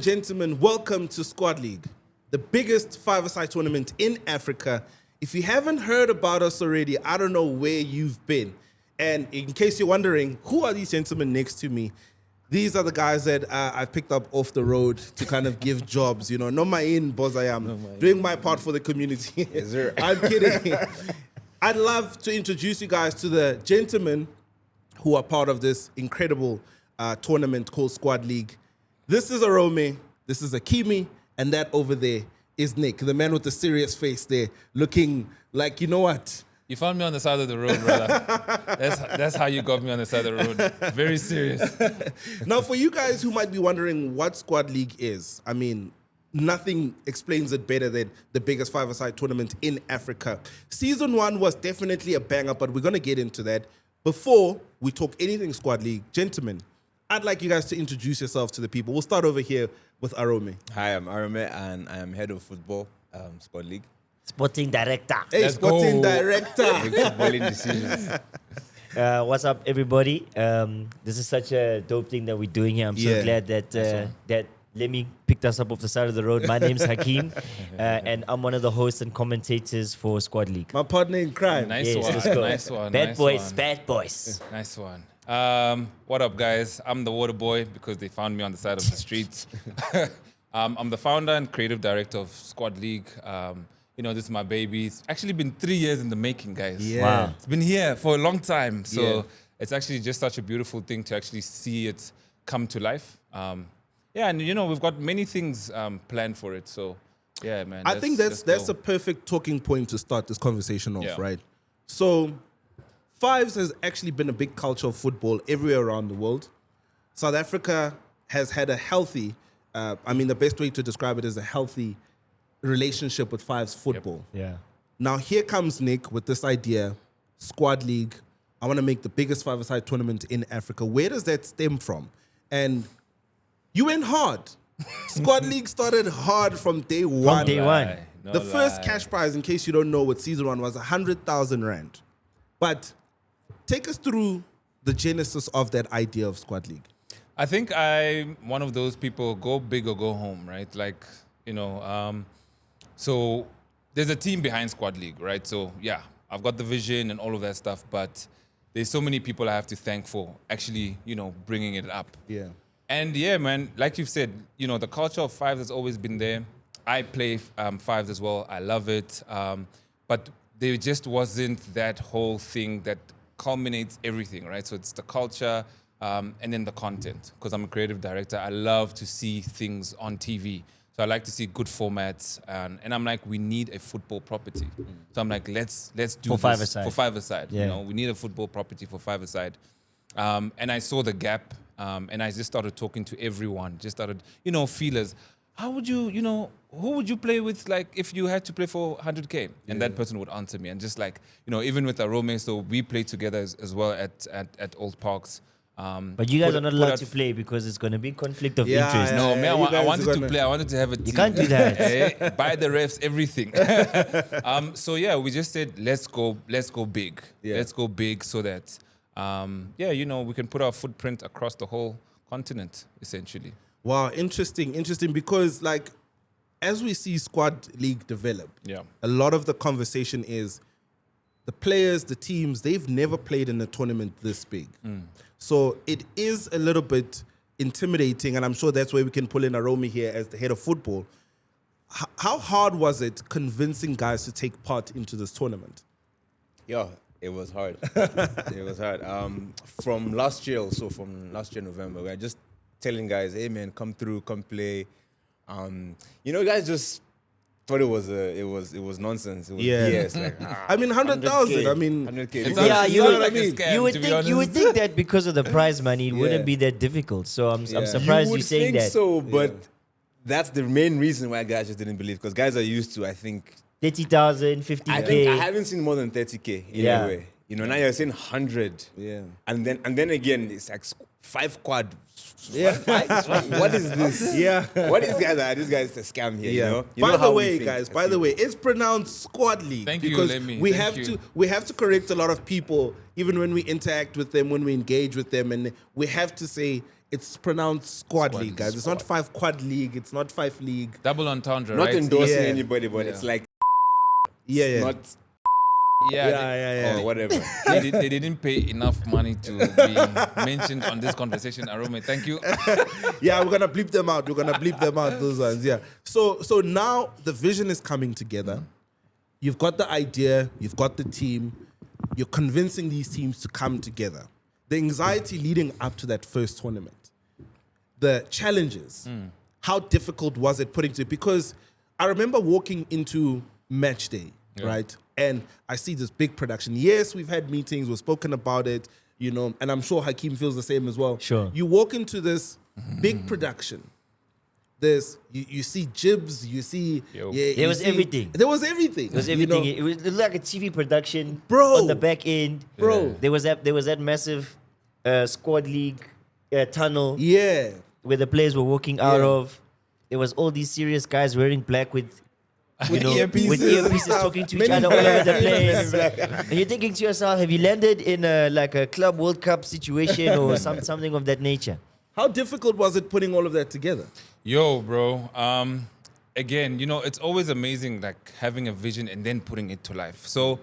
and gentlemen, welcome to Squad League, the biggest five-a-side tournament in Africa. If you haven't heard about us already, I don't know where you've been. And in case you're wondering, who are these gentlemen next to me? These are the guys that I've picked up off the road to kind of give jobs, you know. No my in, boss, I am doing my part for the community. Yes, sir. I'm kidding. I'd love to introduce you guys to the gentlemen who are part of this incredible tournament called Squad League. This is Arome, this is Akimi, and that over there is Nick, the man with the serious face there, looking like, you know what? You found me on the side of the road, brother. That's how you got me on the side of the road. Very serious. Now, for you guys who might be wondering what Squad League is, I mean, nothing explains it better than the biggest five-a-side tournament in Africa. Season 1 was definitely a banger, but we're going to get into that. Before we talk anything Squad League, gentlemen, I'd like you guys to introduce yourselves to the people. We'll start over here with Arome. Hi, I'm Arame, and I am head of football, Squad League. Sporting director. Hey, Let's sporting go. director. Make footballing decisions. What's up, everybody? This is such a dope thing that we're doing here. I'm so Yeah. glad that that Lemmy picked us up off the side of the road. My name's Hakeem, and I'm one of the hosts and commentators for Squad League. My partner in crime. Nice Yes, one. let's go. Nice one. Bad nice boys, one. bad boys. Nice one. What up, guys? I'm the water boy because they found me on the side of the streets. I'm the founder and creative director of Squad League. You know, this is my baby. It's actually been 3 years in the making, guys. Yeah. Wow. It's been here for a long time. So Yeah. it's actually just such a beautiful thing to actually see it come to life. Yeah, and you know, we've got many things planned for it. So yeah, man. I think let's that's go. a perfect talking point to start this conversation off, Yeah. right? So, fives has actually been a big culture of football everywhere around the world. South Africa has had a healthy, the best way to describe it is a healthy relationship with fives football. Yeah. Now, here comes Nick with this idea, Squad League. I want to make the biggest five-a-side tournament in Africa. Where does that stem from? And you went hard. Squad League started hard from day one. day one. Lie. No The first lie. cash prize, in case you don't know what season 1 was, 100,000 Rand. But take us through the genesis of that idea of Squad League. I think I'm one of those people, go big or go home, right? Like, you know, so there's a team behind Squad League, right? So yeah, I've got the vision and all of that stuff, but there's so many people I have to thank for actually, you know, bringing it up. Yeah. And yeah, man, like you've said, you know, the culture of fives has always been there. I play fives as well. I love it. But there just wasn't that whole thing that culminates everything, right? So it's the culture and then the content. Because I'm a creative director, I love to see things on TV. So I like to see good formats. And I'm like, we need a football property. So I'm like, let's do For this five-a-side. for five-a-side. Yeah. You know, we need a football property for five-a-side. And I saw the gap, and I just started talking to everyone. Just started, you know, feelers. How would you, you know, who would you play with, like, if you had to play for 100K? And that person would answer me. And just like, you know, even with Arome, so we play together as well at Old Parks. But you guys Put- are not put allowed out- to play because it's going to be conflict of Yeah, interest. yeah. No, man, you I guys wanted are to gonna- play. I wanted to have a team. You can't do that. Eh? Buy the refs, everything. So yeah, we just said, let's go big. Yeah. Let's go big so that, you know, we can put our footprint across the whole continent, essentially. Wow, interesting, because like as we see Squad League develop, Yeah. a lot of the conversation is the players, the teams, they've never played in a tournament this big. So it is a little bit intimidating, and I'm sure that's where we can pull in Arome here as the head of football. How hard was it convincing guys to take part into this tournament? Yo, it was hard. It was hard. From last year November, we were just telling guys, hey man, come through, come play. You know, guys just thought it was nonsense. It was Yeah. BS. Like, I mean, 100,000. I mean, 100K. It's Yeah, not- you it's would- not like a scam, You would to be think you would honest. think that because of the prize money, it Yeah. wouldn't be that difficult. So I'm Yeah. surprised you you're would saying think that. so, but that's the main reason why guys just didn't believe. Because guys are used to, I think, 30,000, 50K. I think I haven't seen more than 30K Yeah. anyway. You know, now you're saying 100. yeah. And then again, it's like 5 quad. Yeah. What is this? Yeah. What is guys? This guy's a scam here. Yeah. You know? You By know the how we way, think guys, as by the people. way, it's pronounced Squad League Thank you, because Lemmy. we Thank have you. we have to correct a lot of people even when we interact with them, when we engage with them, and we have to say It's pronounced squad Squad league, guys. It's not squad. 5 quad league. It's not 5 league. Double entendre, Not right? endorsing Yeah. anybody, but Yeah. it's like Yeah. not Yeah, or whatever. they didn't pay enough money to be mentioned on this conversation. Arome, thank you. Yeah, we're gonna bleep them out. We're gonna bleep them out. Those ones. Yeah. So now the vision is coming together. You've got the idea. You've got the team. You're convincing these teams to come together. The anxiety leading up to that first tournament, the challenges. How difficult was it putting to it? Because I remember walking into match day, right? And I see this big production. Yes, we've had meetings, we've spoken about it, and I'm sure Hakeem feels the same as well. Sure. You walk into this big production. You see jibs, you see There was everything. There was everything. It was everything. It was like a TV production, Bro. on the back end, Bro. There was that massive squad league tunnel Yeah. where the players were walking out Yeah. of. There was all these serious guys wearing black with earpieces with and earpieces stuff. talking to each Many other all over the black. place. And you're thinking to yourself, have you landed in a Club World Cup situation or something of that nature? How difficult was it putting all of that together? Yo, bro. Again, it's always amazing, like having a vision and then putting it to life. So,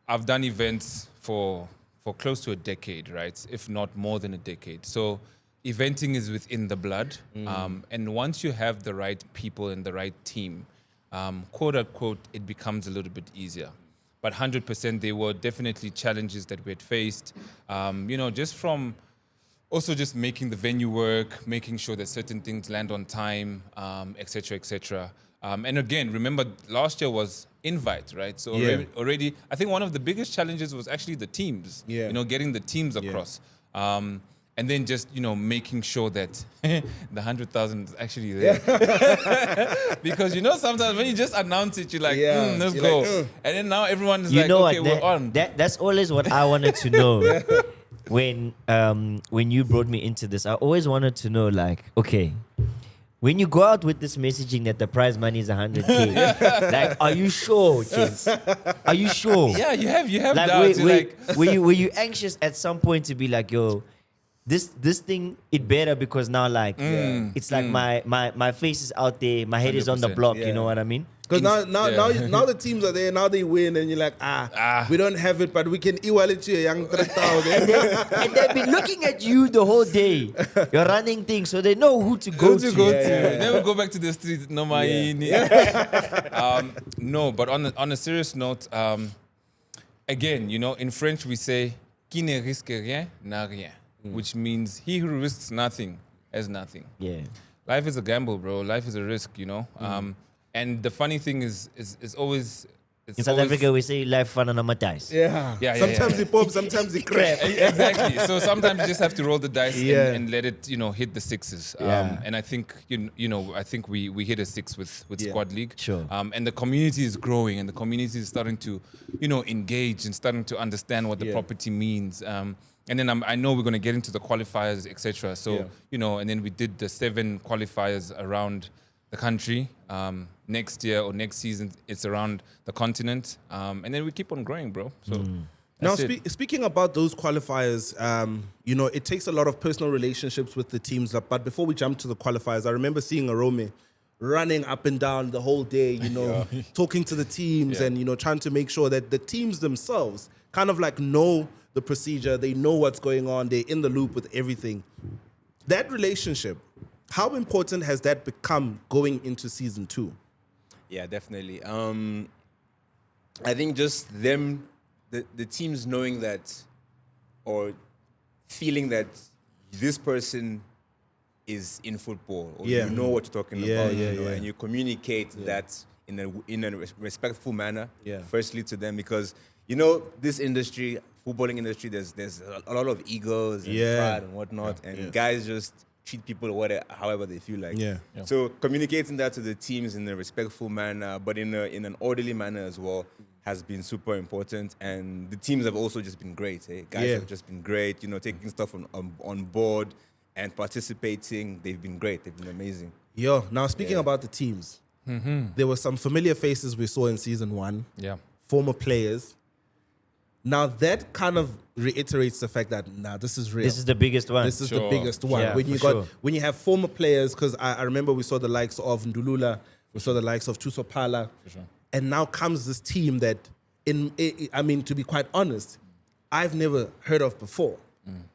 I've done events for close to a decade, right? If not more than a decade. So, eventing is within the blood, and once you have the right people and the right team, quote unquote, it becomes a little bit easier. But 100%, there were definitely challenges that we had faced. Just from also just making the venue work, making sure that certain things land on time, et cetera, et cetera. And again, remember, last year was invite, right? So Yeah. already, I think one of the biggest challenges was actually the teams. Yeah. Getting the teams across. And then just, making sure that the 100,000 is actually there. Because, sometimes when you just announce it, you're like, Yeah. let's You're go. like, And then now everyone is You like, know okay, what? we're on. That's always what I wanted to know. When you brought me into this, I always wanted to know, like, okay, when you go out with this messaging that the prize money is 100K, like, are you sure, kids? Are you sure? Yeah, you have Like, doubts. You're were you anxious at some point to be like, yo, this thing, it better because now, like, it's like my face is out there, my head is on the 100%, block, yeah. you know what I mean? Because now Yeah. the teams are there, now they win, and you're like, we don't have it, but we can e-wallet to a young 3,000. And they've been looking at you the whole day. You're running things, so they know who to go to. Never go back to the streets. No, no, but on a serious note, again, in French we say "qui ne risque rien n'a rien," which means he who risks nothing has nothing. Yeah. Life is a gamble, bro. Life is a risk, And the funny thing is always. It's In South always- Africa, we say life fun and amortize. Yeah, Sometimes yeah. it pops, sometimes it crap. Exactly. So sometimes you just have to roll the dice Yeah. and let it, hit the sixes. Yeah. And I think, I think we hit a six with Yeah. Squad League. Sure. And the community is growing, and the community is starting to, engage and starting to understand what the Yeah. property means. And then I know we're going to get into the qualifiers, etc. So, and then we did the 7 qualifiers around the country. Next year or next season, it's around the continent. And then we keep on growing, bro. So Now, that's it. speaking about those qualifiers, it takes a lot of personal relationships with the teams. But before we jump to the qualifiers, I remember seeing Arome running up and down the whole day, talking to the teams and, trying to make sure that the teams themselves kind of like know the procedure. They know what's going on. They're in the loop with everything. That relationship, how important has that become going into season 2? Yeah, definitely. I think just them, the teams knowing that, or feeling that this person is in football, or Yeah. you know what you're talking Yeah, about, yeah, yeah. and you communicate that in a respectful manner. Yeah. Firstly to them, because this industry, footballing industry, there's a lot of egos and Yeah. pride and whatnot, and guys just treat people however they feel like. Yeah. So communicating that to the teams in a respectful manner, but in an orderly manner as well, has been super important. And the teams have also just been great. Guys Yeah. have just been great. Taking stuff on board and participating. They've been great. They've been amazing. Now speaking about the teams, there were some familiar faces we saw in season 1. Yeah. Former players. Now that kind of reiterates the fact that this is real. This is the biggest one. This is the Sure. biggest one. Yeah, when you for got sure. when you have former players, because I remember we saw the likes of Ndulula, we saw the likes of Tusopala, sure. and now comes this team that, I mean, to be quite honest, I've never heard of before.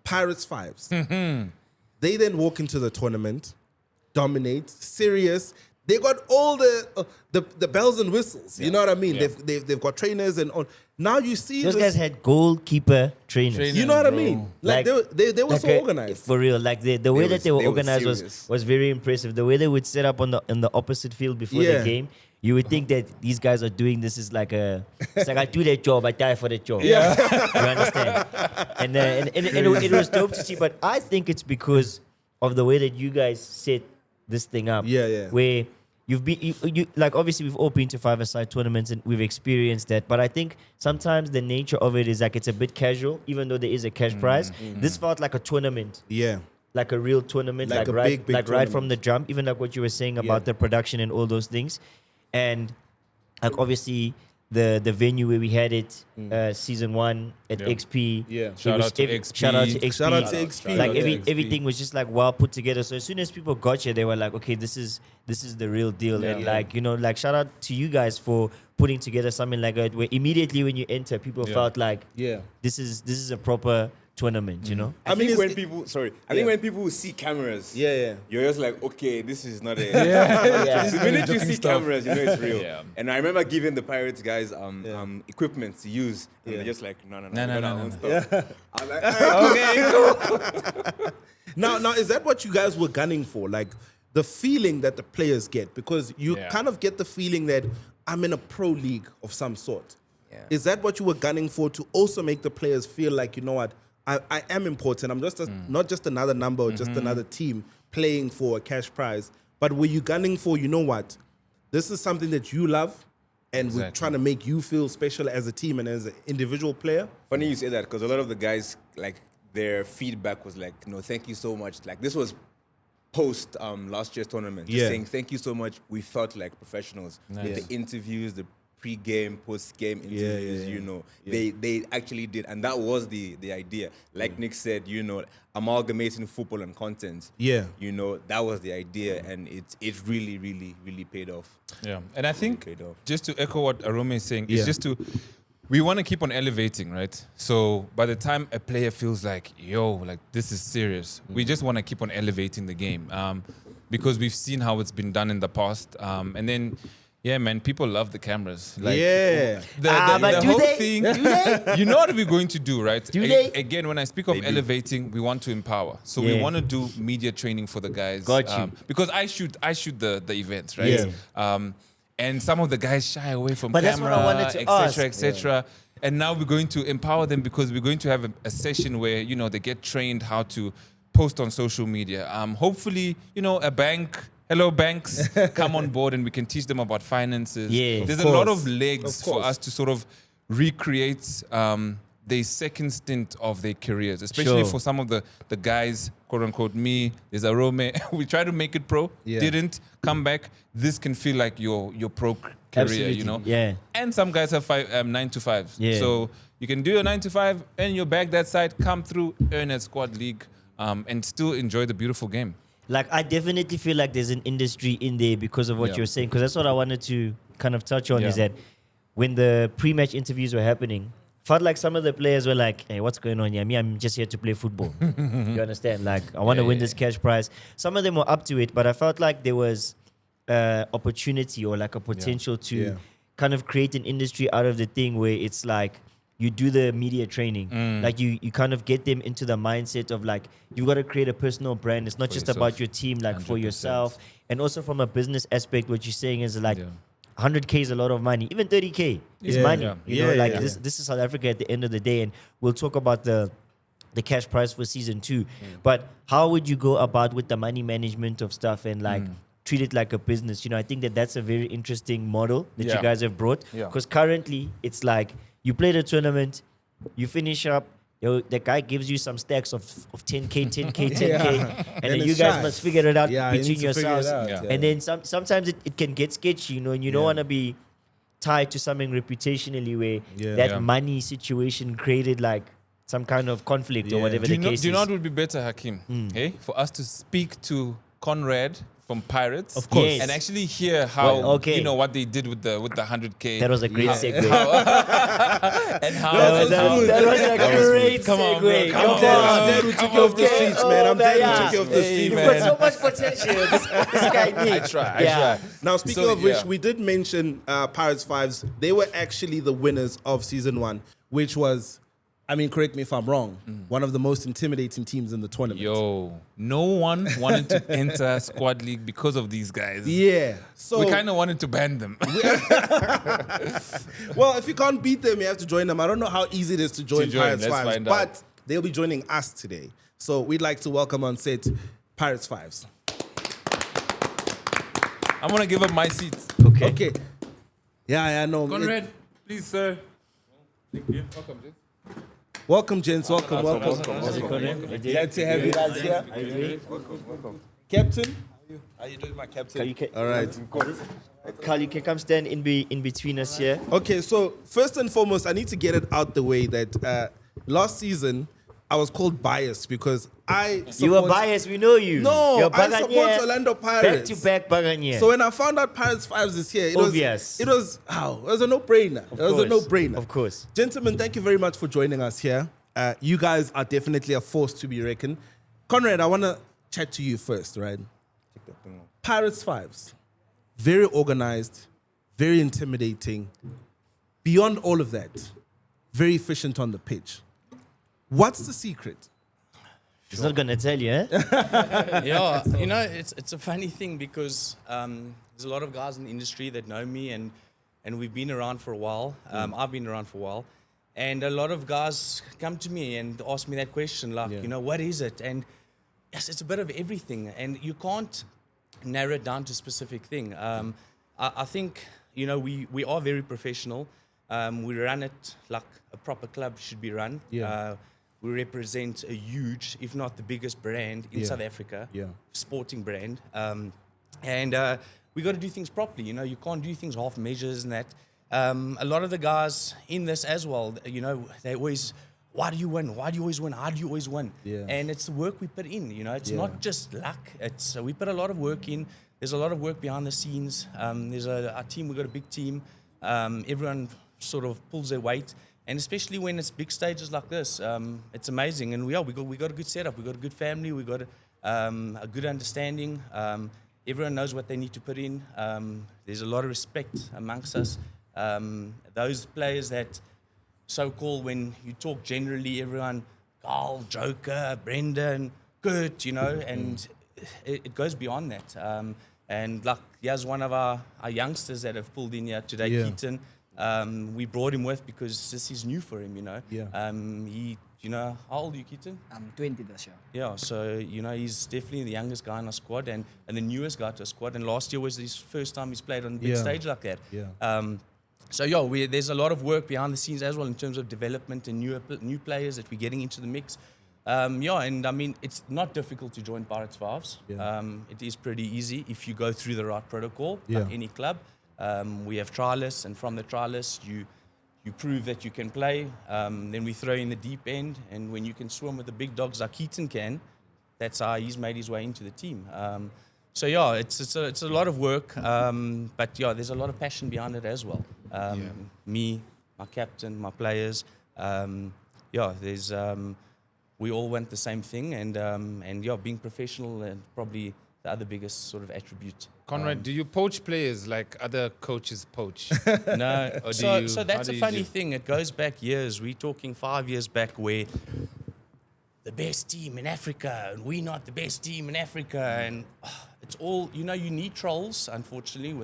Pirates Fives. They then walk into the tournament, dominate, serious. They got all the bells and whistles. You know what I mean? Yeah. They've got trainers and all. Now you see Those this, guys had goalkeeper trainers. you know what I Bro. mean? Like they were so organized. For real. Like the way that they were they were organized serious. was very impressive. The way they would set up on the opposite field before Yeah. the game, you would think that these guys are doing this is like it's like I do that job, I die for the job. Yeah. You understand? And it was dope to see, but I think it's because of the way that you guys set this thing up. Yeah, yeah. Where you've been, you like obviously we've all been to five-a-side tournaments and we've experienced that, but I think sometimes the nature of it is like it's a bit casual, even though there is a cash prize. This felt like a tournament. Yeah. Like a real tournament, Like like, a right, big like right from tournament. the jump, even like what you were saying about Yeah. the production and all those things. And like obviously the venue where we had it, season 1 at Yeah. XP. Yeah. it Shout was out to XP. Shout out to XP. Shout out to XP. Like Shout out to XP. everything was just like well put together. So as soon as people got here, they were like, okay, this is the real deal. And Yeah. like, you know, like shout out to you guys for putting together something like that where immediately when you enter, people Yeah. felt like Yeah. this is a proper tournament, you know? I mean, think it's- when people, sorry, I Yeah. think when people see cameras, Yeah. you're just like, okay, this is not a. Yeah. The minute you see cameras, you know it's real. Yeah. And I remember giving the Pirates guys equipment to use, and Yeah. they're just like, no, No, we no, got no, our no, own no. stuff. I'm like, okay, cool. Now, is that what you guys were gunning for? Like the feeling that the players get, because you Yeah. kind of get the feeling that I'm in a pro league of some sort. Yeah. Is that what you were gunning for, to also make the players feel like, you know what, I am important. I'm just not just another number or just another team playing for a cash prize. But were you gunning for, you know what, this is something that you love, and we're Exactly. trying to make you feel special as a team and as an individual player? Funny you say that, because a lot of the guys, like, their feedback was like, no, thank you so much. Like, this was post last year's tournament. Just Yeah. saying, thank you so much. We felt like professionals. Nice. The interviews, the pre-game, post-game interviews, yeah. you know, Yeah. they actually did. And that was the idea. Like Nick said, you know, amalgamating football and content. Yeah. You know, that was the idea. And it really, really, really paid off. Yeah, and I think Paid off. just to echo what Arome is saying, Yeah. it's just we want to keep on elevating, right? So by the time a player feels like, yo, like this is serious, we just want to keep on elevating the game, because we've seen how it's been done in the past, and then. Yeah, man, people love the cameras. Like, Yeah. But do whole they? thing, Do they? you know what we're going to do, right? Do they? Again, when I speak of They do. elevating, we want to empower. So we Yeah. want to do media training for the guys. Got you. Because I shoot the events, right? Yeah. And some of the guys shy away from But that's what camera, I wanted to etc., ask. etc. And now we're going to empower them because we're going to have a session where, you know, they get trained how to post on social media. Hopefully, you know, a bank. Hello, banks, come on board and we can teach them about finances. Yeah. There's Of a lot course. of legs Of for course. us to sort of recreate the second stint of their careers, especially Sure. for some of the guys, quote unquote, me, there's a Rome. We try to make it pro, Yeah. didn't come back. This can feel like your pro career, Absolutely, you know? yeah. And some guys have 9 to 5. Yeah. So you can do your 9 to 5 and you're back that side, come through, earn a squad league, and still enjoy the beautiful game. Like, I definitely feel like there's an industry in there because of what Yeah. you're saying. Because that's what I wanted to kind of touch on is Yeah. that when the pre-match interviews were happening, felt like some of the players were like, hey, what's going on here? Me, I'm just here to play football. You understand? Like, I want to win this cash prize. Some of them were up to it, but I felt like there was opportunity or like a potential to Yeah. kind of create an industry out of the thing where it's like, you do the media training. Like you kind of get them into the mindset of like, you've got to create a personal brand. It's not For just yourself. about your team, like for 100%. yourself. And also from a business aspect, what you're saying is like, Yeah. 100K is a lot of money. Even 30K is Yeah. money. Yeah. You know, Yeah, like yeah. this is South Africa at the end of the day. And we'll talk about the cash prize for season 2. But how would you go about with the money management of stuff and like treat it like a business? You know, I think that's a very interesting model that you Yeah. guys have brought. Yeah. Because currently it's like you play the tournament, you finish up, the guy gives you some stacks of 10K, 10K, 10K, Yeah. and Then then you it's guys shy. must figure it out Yeah, you between need to figure it yourselves. out, Yeah. And then sometimes it can get sketchy, you know, and you don't Yeah. want to be tied to something reputationally where Yeah. that Yeah. money situation created like some kind of conflict or Yeah. whatever Do the you, know, case do you know is. what would be better, Hakeem? Hey, for us to speak to Conrad from Pirates, Of course. Yes. and actually hear how Well, okay. what they did with the 100K. That was a great Yeah. segue. And how That was a great Come on, bro. segue. Come on, Dad who took you off the Okay. streets, man. I'm Oh, Dad yeah. who took you off the Hey, streets. You've man. got so much potential. This guy I needs. try. Now, speaking So, of which, yeah. we did mention Pirates Fives. They were actually the winners of season 1, which was, I mean, correct me if I'm wrong, one of the most intimidating teams in the tournament. Yo, no one wanted to enter Squad League because of these guys. Yeah. So, We kind of wanted to ban them. well, if you can't beat them, you have to join them. I don't know how easy it is to join join, Pirates let's Fives, find out. but they'll be joining us today. So we'd like to welcome on set Pirates Fives. I'm going to give up my seat. Okay. Yeah, no. Conrad, please, sir. Thank you. Welcome, Jay. Welcome, gents. Welcome. Glad to have you guys here. Captain. How you doing, my captain? All right. Carl, you can come stand in between us here. Okay, so first and foremost, I need to get it out the way that last season I was called biased because I You were support- biased, we know you. No, You're I support Bagania, Orlando Pirates. Back to back Bagania. So when I found out Pirates Fives is here, it Obvious. was a no-brainer. It was a no-brainer. Of course. Gentlemen, thank you very much for joining us here. You guys are definitely a force to be reckoned. Conrad, I want to chat to you first, right? Pirates Fives, very organized, very intimidating. Beyond all of that, very efficient on the pitch. What's the secret? He's not gonna tell you, eh? Yeah, you know, it's a funny thing because there's a lot of guys in the industry that know me and we've been around for a while. I've been around for a while. And a lot of guys come to me and ask me that question, like, you know, what is it? And yes, it's a bit of everything. And you can't narrow it down to a specific thing. I think, you know, we are very professional. We run it like a proper club should be run. Yeah. We represent a huge, if not the biggest brand in South Africa, sporting brand. And we got to do things properly. You know, you can't do things half measures and that. A lot of the guys in this as well, you know, they always, why do you win? Why do you always win? How do you always win? Yeah. And it's the work we put in, you know, it's not just luck. It's we put a lot of work in. There's a lot of work behind the scenes. There's our team, we've got a big team. Everyone sort of pulls their weight. And especially when it's big stages like this, it's amazing. And we got a good setup. We got a good family. We got a good understanding. Everyone knows what they need to put in. There's a lot of respect amongst us. Those players that so-called, when you talk generally, everyone, Carl, Joker, Brendan, Kurt, you know, and it goes beyond that. And like, here's one of our youngsters that have pulled in here today, Keaton. We brought him with because this is new for him, you know. He, you know, how old are you, Keaton? I'm 20 this year. Yeah, so, you know, he's definitely the youngest guy in our squad and the newest guy to our squad. And last year was his first time he's played on the big stage like that. So, there's a lot of work behind the scenes as well in terms of development and new players that we're getting into the mix. And I mean, it's not difficult to join Pirates Fives. It is pretty easy if you go through the right protocol, like any club. We have trialists, and from the trialists, you prove that you can play. Then we throw in the deep end, and when you can swim with the big dogs like Keaton can, that's how he's made his way into the team. It's a lot of work, but there's a lot of passion behind it as well. Me, my captain, my players, there's we all want the same thing, and being professional and probably the other biggest sort of attribute. Conrad, do you poach players like other coaches poach? No. Or So that's how a do funny you- thing. It goes back years. We're talking 5 years back where the best team in Africa and we're not the best team in Africa. And it's all, you know, you need trolls, unfortunately.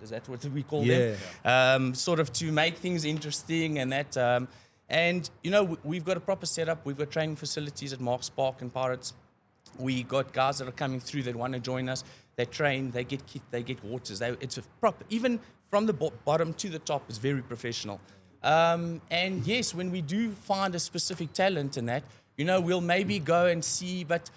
Is that what we call them? Sort of to make things interesting and that. And, you know, we've got a proper setup. We've got training facilities at Marks Park and Pirates. We got guys that are coming through that want to join us. They train, they get kit, they get waters. It's a proper, even from the bottom to the top, is very professional. And yes, when we do find a specific talent in that, you know, we'll maybe go and see, but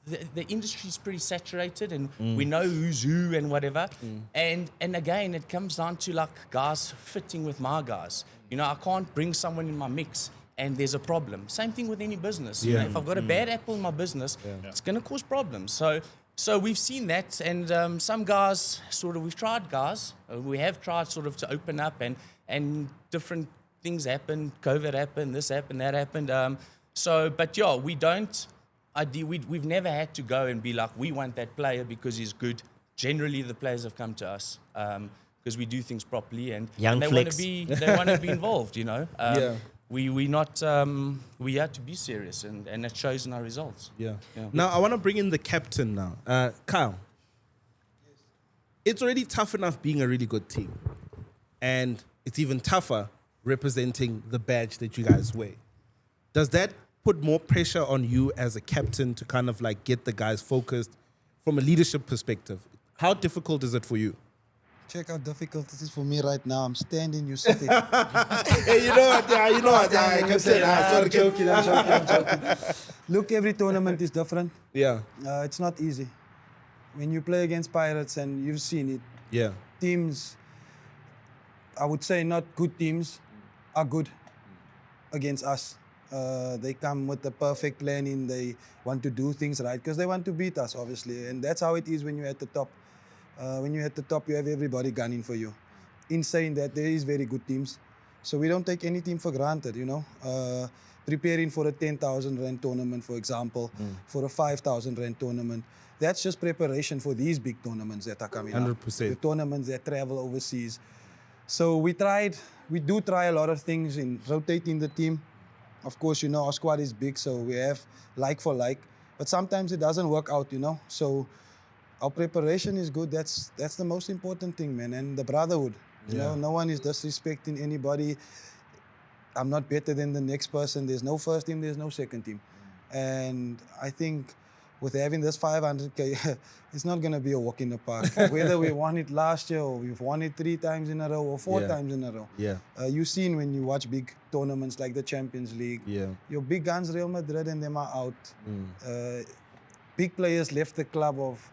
the industry is pretty saturated and we know who's who and whatever. And again, it comes down to like guys fitting with my guys. You know, I can't bring someone in my mix and there's a problem. Same thing with any business. You know, if I've got a bad apple in my business, it's going to cause problems. So we've seen that, and some guys we've tried guys. We have tried sort of to open up, and different things happened. COVID happened, this happened, that happened. But yeah, we don't. We've never had to go and be like, we want that player because he's good. Generally, the players have come to us because we do things properly, and they want to be involved. You know, we have to be serious, and it shows in our results. Yeah. Now I want to bring in the captain now, Kyle. It's already tough enough being a really good team, and it's even tougher representing the badge that you guys wear. Does that put more pressure on you as a captain to kind of like get the guys focused from a leadership perspective? How difficult is it for you? Check how difficult this is for me right now. I'm standing, you sitting. Hey, you know what? I'm joking. Look, every tournament is different. Yeah. It's not easy. When you play against Pirates, and you've seen it, teams, I would say not good teams, are good against us. They come with the perfect planning. They want to do things right because they want to beat us, obviously. And that's how it is when you're at the top. When you're at the top, you have everybody gunning for you. In saying that, there is very good teams. So we don't take any team for granted, you know. Preparing for a 10,000 rand tournament, for example, for a 5,000 rand tournament. That's just preparation for these big tournaments that are coming 100%. up. The tournaments that travel overseas. So we do try a lot of things in rotating the team. Of course, you know, our squad is big, so we have like for like. But sometimes it doesn't work out, you know. So our preparation is good. That's the most important thing, man. And the brotherhood. You know, no one is disrespecting anybody. I'm not better than the next person. There's no first team, there's no second team. And I think with having this 500K, it's not going to be a walk in the park. Whether we won it last year or we've won it 3 times in a row or 4 times in a row. You've seen when you watch big tournaments like the Champions League, your big guns, Real Madrid, and them are out. Big players left the club of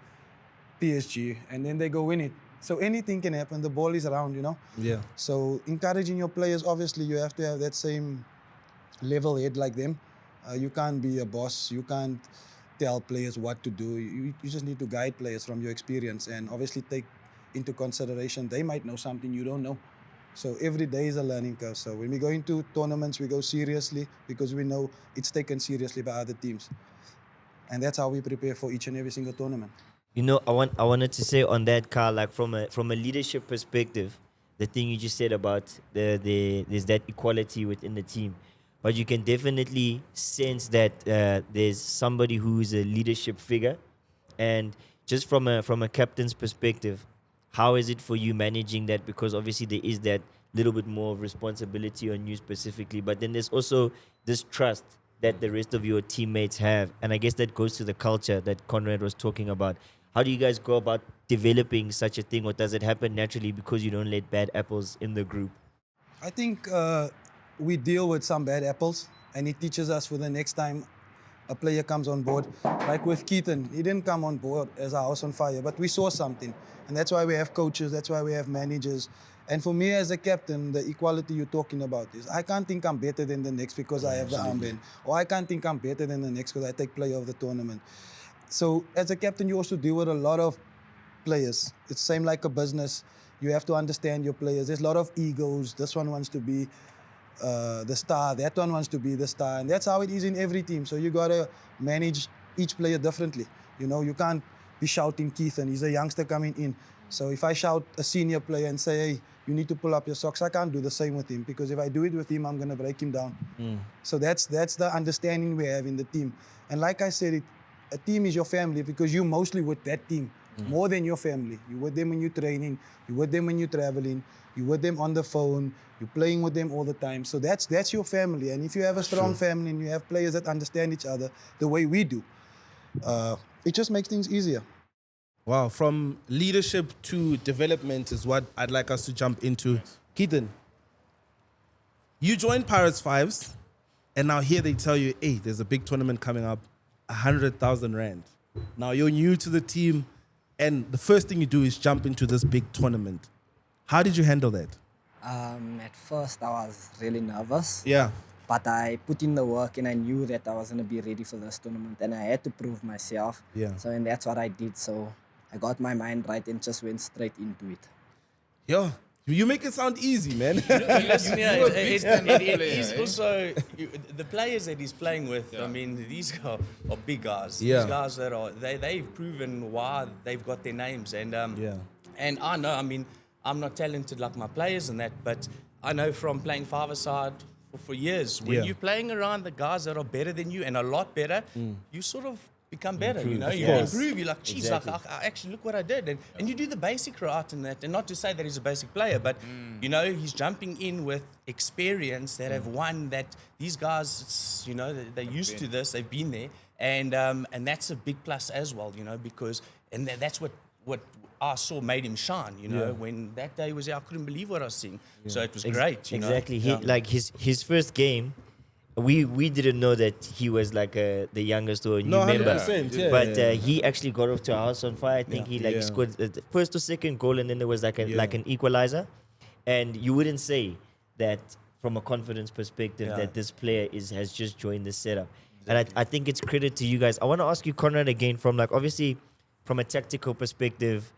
PSG and then they go win it. So anything can happen. The ball is around, you know. So encouraging your players, obviously, you have to have that same level head like them. You can't be a boss. You can't tell players what to do. You just need to guide players from your experience and obviously take into consideration they might know something you don't know. So every day is a learning curve. So when we go into tournaments, we go seriously because we know it's taken seriously by other teams. And that's how we prepare for each and every single tournament. You know, I wanted to say on that, Carl, like from a leadership perspective, the thing you just said about there's that equality within the team. But you can definitely sense that there's somebody who's a leadership figure. And just from a captain's perspective, how is it for you managing that? Because obviously there is that little bit more of responsibility on you specifically. But then there's also this trust that the rest of your teammates have. And I guess that goes to the culture that Conrad was talking about. How do you guys go about developing such a thing? Or does it happen naturally because you don't let bad apples in the group? I think we deal with some bad apples, and it teaches us for the next time a player comes on board. Like with Keaton, he didn't come on board as a house on fire, but we saw something. And that's why we have coaches, that's why we have managers. And for me as a captain, the equality you're talking about is I can't think I'm better than the next because I have the armband. Or I can't think I'm better than the next because I take player of the tournament. So as a captain, you also deal with a lot of players. It's same like a business. You have to understand your players. There's a lot of egos. This one wants to be the star. That one wants to be the star. And that's how it is in every team. So you got to manage each player differently. You know, you can't be shouting Keith and he's a youngster coming in. So if I shout a senior player and say, hey, you need to pull up your socks, I can't do the same with him because if I do it with him, I'm going to break him down. So that's the understanding we have in the team. And like I said, a team is your family because you're mostly with that team more than your family. You're with them when you're training, you're with them when you're traveling, you're with them on the phone, you're playing with them all the time. So that's your family. And if you have a strong family and you have players that understand each other the way we do, it just makes things easier. Wow, from leadership to development is what I'd like us to jump into. Keaton, you joined Pirates Fives, and now here they tell you, hey, there's a big tournament coming up, 100,000 Rand. Now you're new to the team, and the first thing you do is jump into this big tournament. How did you handle that? At first, I was really nervous. Yeah. But I put in the work and I knew that I was going to be ready for this tournament and I had to prove myself. Yeah. So, and that's what I did. So I got my mind right and just went straight into it. Yo, you make it sound easy, man. Listen, yeah, You're a big stand-up it player, is eh? also the players that he's playing with. I mean, these guys are big guys. Yeah. These guys that are they've proven why they've got their names. And and I know. I mean, I'm not talented like my players and that, but I know from playing five-a-side for years, when Yeah. you're playing around the guys that are better than you and a lot better, you sort of become better. You know, you course. improve. You're like, geez, Exactly. like, I actually look what I did, and you do the basic right in that. And not to say that he's a basic player, but you know, he's jumping in with experience that have won. That these guys, you know, they're used to this. They've been there, and that's a big plus as well. You know, because that's what I saw made him shine. You know, when that day was there, I couldn't believe what I was seeing. So it was great. You know? Exactly. He like his first game. We didn't know that he was like the youngest or a new No, member. 100%. Yeah, But yeah. he actually got off to a house on fire. I think he Yeah. scored the first or second goal, and then there was like an equalizer. And you wouldn't say that from a confidence perspective that this player has just joined the setup. And I think it's credit to you guys. I want to ask you, Conrad, again, from like obviously from a tactical perspective,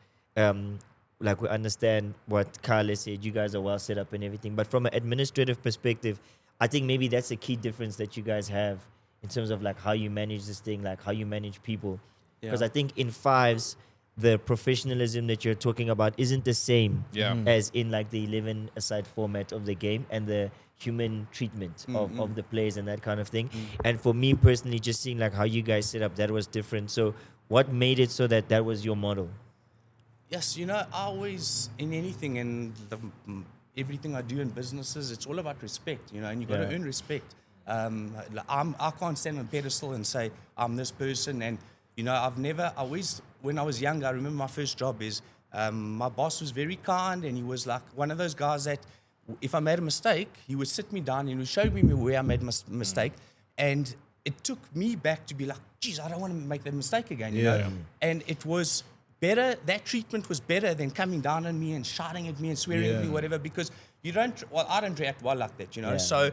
like we understand what Kyle said, you guys are well set up and everything. But from an administrative perspective, I think maybe that's the key difference that you guys have in terms of like how you manage this thing, like how you manage people. Because I think in fives, the professionalism that you're talking about isn't the same as in like the 11-a-side format of the game and the human treatment of the players and that kind of thing. And for me personally, just seeing like how you guys set up, that was different. So what made it so that was your model? Yes, you know, I always, in anything, and everything I do in businesses, it's all about respect, you know, and you've got to earn respect. I can't stand on a pedestal and say, I'm this person. And, you know, when I was young, I remember my first job is, my boss was very kind, and he was like one of those guys that if I made a mistake, he would sit me down and he would show me where I made a mistake. And it took me back to be like, geez, I don't want to make that mistake again, you know? And it was better, that treatment was better than coming down on me and shouting at me and swearing at me, whatever, because I don't react well like that, you know? So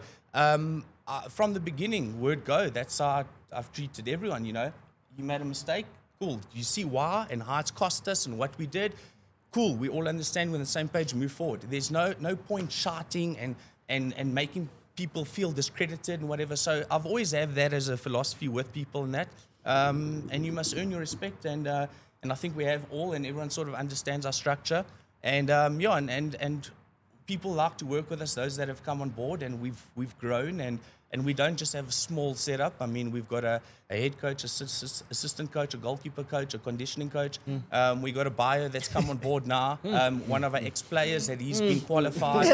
from the beginning, word go, that's how I've treated everyone, you know? You made a mistake, cool. You see why and how it's cost us and what we did, cool. We all understand we're on the same page, move forward. There's no point shouting and making people feel discredited and whatever. So I've always had that as a philosophy with people and that. And you must earn your respect, and I think we have all, and everyone sort of understands our structure. And and people like to work with us, those that have come on board, and we've grown, and we don't just have a small setup. I mean, we've got a head coach, assistant coach, a goalkeeper coach, a conditioning coach. We got a buyer that's come on board now. One of our ex-players that he's been qualified.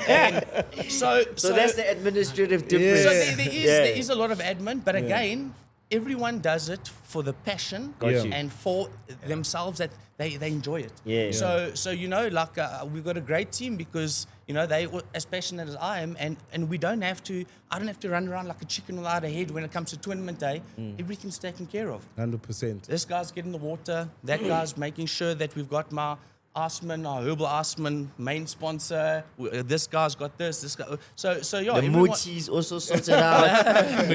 And so that's the administrative difference. So there is a lot of admin, but again, everyone does it for the passion and for themselves, that they enjoy it. So you know, like we've got a great team because you know they as passionate as I am, and we don't have to. I don't have to run around like a chicken without a head when it comes to tournament day. Everything's taken care of. 100%. This guy's getting the water. That guy's making sure that we've got my Asman, our herbal Asman main sponsor. This guy's got this. This guy. So yeah. The everyone- moochies also sorted out.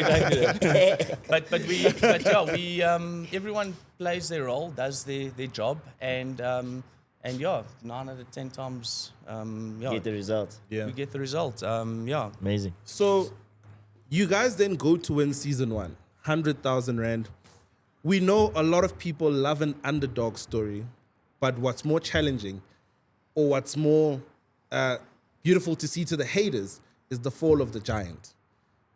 we everyone plays their role, does their job, and 9 out of 10 times Get the result. we get the result. Amazing. So you guys then go to win season 1, 100,000 Rand. We know a lot of people love an underdog story, but what's more challenging or what's more beautiful to see to the haters is the fall of the giant.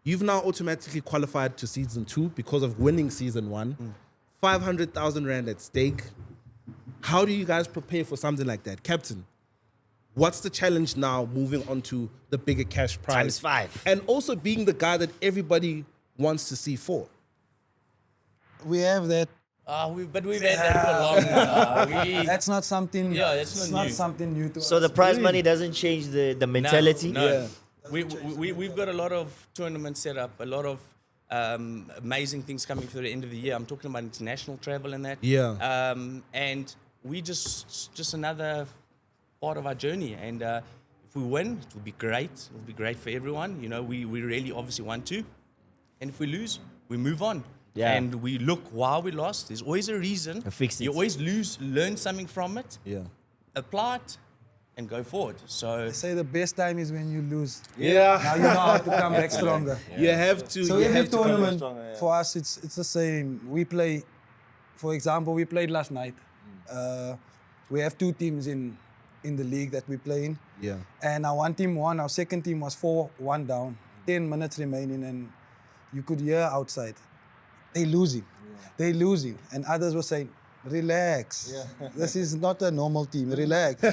You've now automatically qualified to season 2 because of winning season 1. 500,000 Rand at stake. How do you guys prepare for something like that? Captain, what's the challenge now moving on to the bigger cash prize? ×5. And also being the guy that everybody wants to see for. We have that. But we've had that for long. That's not something. Yeah, that's it's not not new. something new to us. So the prize money doesn't change the mentality? No. We've got a lot of tournaments set up, a lot of amazing things coming through the end of the year. I'm talking about international travel and that. And we just another part of our journey. And if we win, it will be great. It will be great for everyone. You know, we really obviously want to. And if we lose, we move on. Yeah. And we look why we lost. There's always a reason. Fix it. You always learn something from it, Yeah. apply it, and go forward. So I say the best time is when you lose. Yeah. Now you know how to come back stronger. You have to. So you every have to come tournament back. for us, it's the same. We play, for example, we played last night. We have 2 teams in the league that we play in. Yeah. And our one team won. Our second team was 4-1 down. 10 minutes remaining, and you could hear outside, they losing. They losing. And others were saying, relax. This is not a normal team. Relax.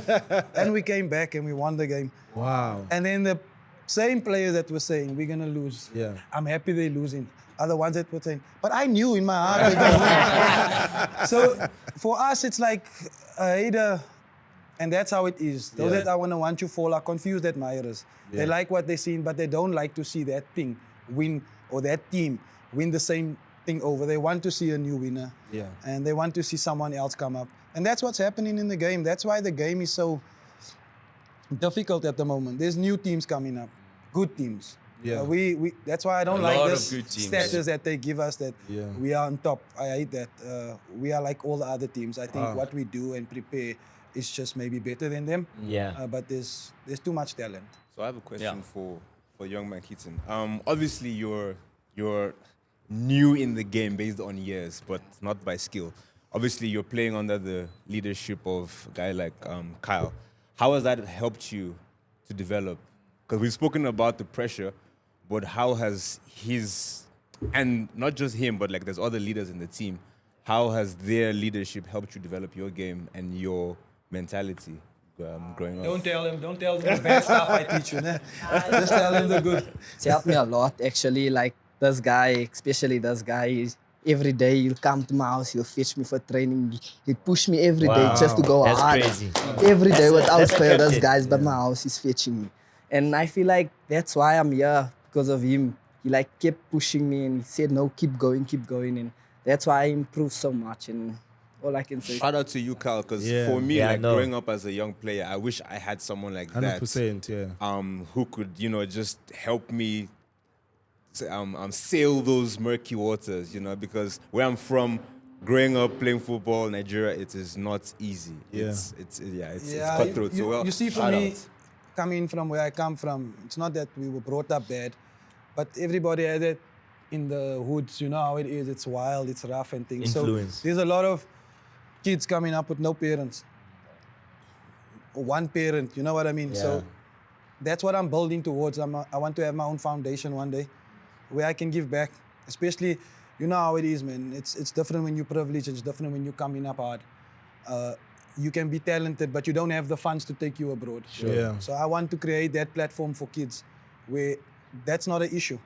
And we came back and we won the game. Wow. And then the same players that were saying, we're going to lose. Yeah. I'm happy they're losing. Are the ones that were saying, but I knew in my heart they're going to win. So for us, it's like either, and that's how it is. Those Yeah. that I want you fall are confused admirers. Yeah. They like what they're seeing, but they don't like to see that thing win or that team win the same thing over. They want to see a new winner. Yeah. And they want to see someone else come up. And that's what's happening in the game. That's why the game is so difficult at the moment. There's new teams coming up, good teams. Yeah. We that's why I don't A like lot of this good teams. status that they give us that Yeah. we are on top. I hate that. We are like all the other teams. I think Ah. what we do and prepare is just maybe better than them. Yeah. But there's too much talent. So I have a question Yeah. for young man Keaton. Obviously you're new in the game based on years, but not by skill. Obviously you're playing under the leadership of a guy like Kyle. How has that helped you to develop? Because we've spoken about the pressure, but how has his, and not just him, but like there's other leaders in the team, how has their leadership helped you develop your game and your mentality growing up? Don't tell them the bad stuff I teach you. Né? Just tell them the good. It's helped me a lot, actually. Like this guy, especially this guy, every day he'll come to my house, he'll fetch me for training. He'll push me every day just to go That's hard. crazy. Every day without That's fail, this captain. guy's by my house, he's fetching me. And I feel like that's why I'm here, because of him. He like kept pushing me and he said, no, keep going. And that's why I improved so much. And all I can say. Shout out to you, Kyle, because Yeah. for me, Yeah, I like know. growing up as a young player, I wish I had someone like 100%. that, Yeah. who could, just help me sail those murky waters, because where I'm from, growing up playing football, Nigeria, it is not easy. Yeah. It's cutthroat. You, So well, you see, for shout me, out. coming from where I come from, it's not that we were brought up bad, but everybody had it in the hoods. You know how it is. It's wild, it's rough and things. Influence. So there's a lot of kids coming up with no parents. Or one parent, you know what I mean? So that's what I'm building towards. I want to have my own foundation one day where I can give back. Especially, you know how it is, man. It's different when you're privileged. It's different when you're coming up hard. You can be talented, but you don't have the funds to take you abroad. Sure. Yeah. So I want to create that platform for kids where that's not an issue.